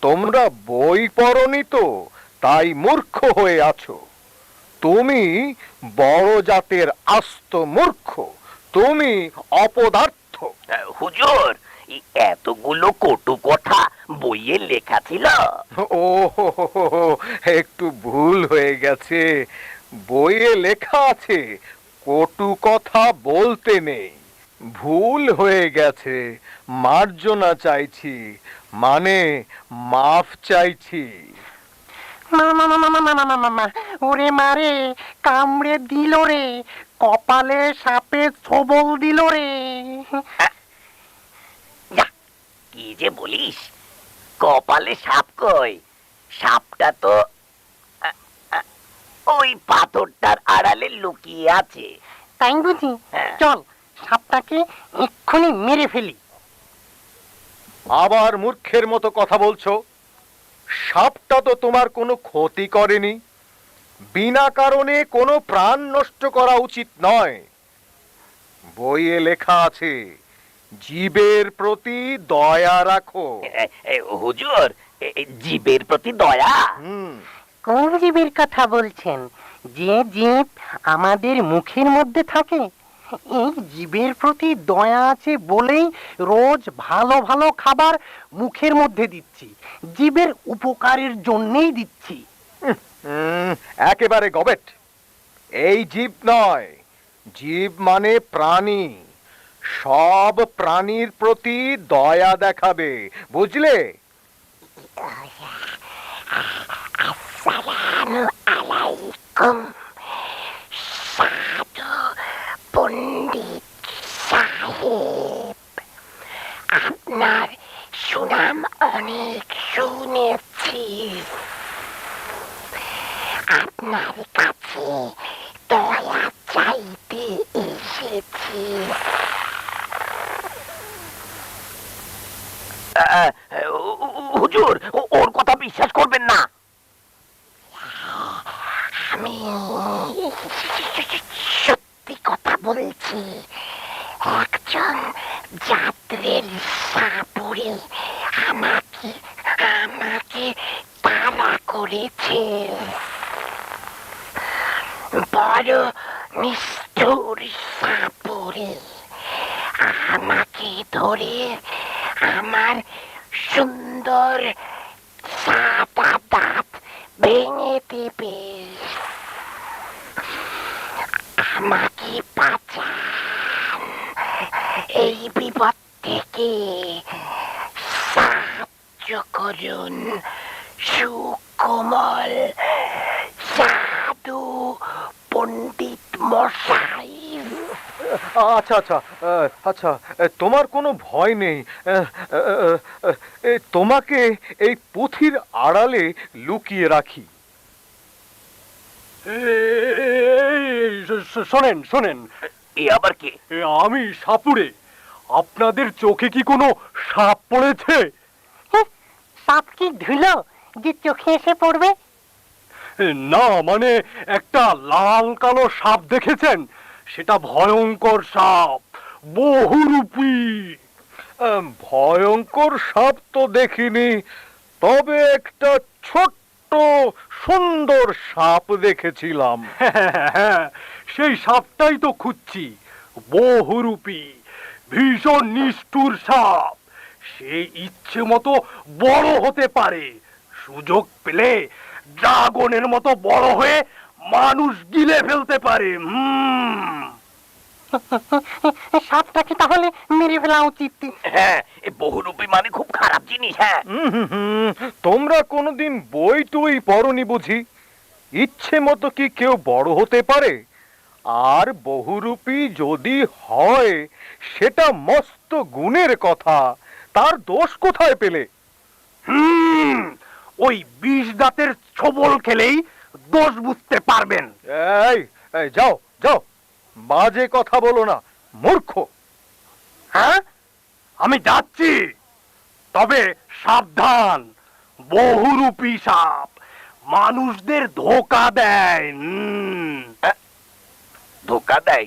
তোমরা বই পড়নি তো, তাই মূর্খ হয়ে আছো। তুমি বড় জাতের আস্ত মূর্খ, তুমি অপদার্থ। হুজুর, এতগুলো কটু কথা বইয়ে লেখা ছিল। ও হো হো হো হো, একটু ভুল হয়ে গেছে। বইয়ে লেখা আছে কটু কথা বলতে নেই। ভুল হয়ে গেছে, মার্জনা চাইছি, মানে মাফ চাইছি। ওরে মারে, কামড়ে দিল রে, কপালে সাপে ছোবল দিল রে। যা, কি যে বলিস, কপালে সাপ কই? সাপটা তো ওই পাথরটার আড়ালে লুকিয়ে আছে। তাই বুঝি? হ্যাঁ। চল, সাপটাকে এক্ষুনি মেরে ফেলি। আবার মূর্খের মতো কথা বলছো। সাপটা তো তোমার কোনো ক্ষতি করেনি। বিনা কারণে কোনো প্রাণ নষ্ট করা উচিত নয়। বইয়ে লেখা আছে জীবের প্রতি দয়া রাখো। হুজুর, জীবের প্রতি দয়া? কোন জীবের কথা বলছেন? যে জীব আমাদের মুখের মধ্যে থাকে। এই জীবের প্রতি দয়া আছে বলেই রোজ ভালো ভালো খাবার মুখের মধ্যে দিচ্ছি, জীবের উপকারের জন্যই দিচ্ছি। একেবারে গবেট। এই জীব নয়, জীব মানে প্রাণী। সব প্রাণীর প্রতি দয়া দেখাবে, বুঝলে? আসসালামু আলাইকুম সাধু পণ্ডিত সাহেব, আপনার সুনাম অনেক শুনেছি। আপনার কাছে দয়া চাইতে এসেছি। হুজুর, ওর কথা বিশ্বাস করবেন না। আমি সত্যি কথা বলছি। একজন যাত্রীর সাপুরে আমাকে আমাকে তাড়া করেছে। বড় নিষ্ঠুর সাপুরে আমাকে ধরে আমার সুন্দর সাদা দাঁত ভেঙে দেবে। আমাকে বাঁচান এই বিপদ থেকে, সাহায্য করুন সুকোমল সাধু পণ্ডিত মশাই। আচ্ছা আচ্ছা, আচ্ছা, তোমার কোনো ভয় নেই। তোমাকে এই পুঁথির আড়ালে লুকিয়ে রাখি। শোনেন শোনেন, এ আবার কি? আমি সাপুরে। আপনাদের চোখে কি কোনো সাপ পড়েছে? সাপ কি ধুলো যে চোখে এসে পড়বে? না, মানে একটা লাল কালো সাপ দেখেছেন? সেটা ভয়ঙ্কর সাপ, বহুরূপী। ভয়ঙ্কর সাপ তো দেখিনি, তবে একটা ছোট্ট সুন্দর সাপ দেখেছিলাম। হ্যাঁ, সেই সাপটাই তো খুঁজছি। বহুরূপী, ভীষণ নিষ্ঠুর সাপ। সে ইচ্ছে মতো বড় হতে পারে। সুযোগ পেলে ড্রাগনের মতো বড় হয়ে মানুষ গিলে ফেলতে পারে। সাপটাকে তাহলে মেরে ফেলা উচিত। হ্যাঁ, বহুরূপী মানে খুব খারাপ জিনিস। হ্যাঁ, তোমরা কোনোদিন বই টই পড়নি বুঝি? ইচ্ছে মতো কি কেউ বড় হতে পারে? আর বহুরূপী যদি হয় সেটা মস্ত গুণের কথা। তার দোষ কোথায় পেলে? ওই 20 দাঁতের ছোবল খেলেই দোষ বুঝতে পারবেন। এই এই, যাও যাও, বাজে কথা বলো না, মূর্খ। হ্যাঁ, আমি যাচ্ছি, তবে সাবধান। বহুরূপী সাপ মানুষদের ধোঁকা দেয়। ধোকা দেয়?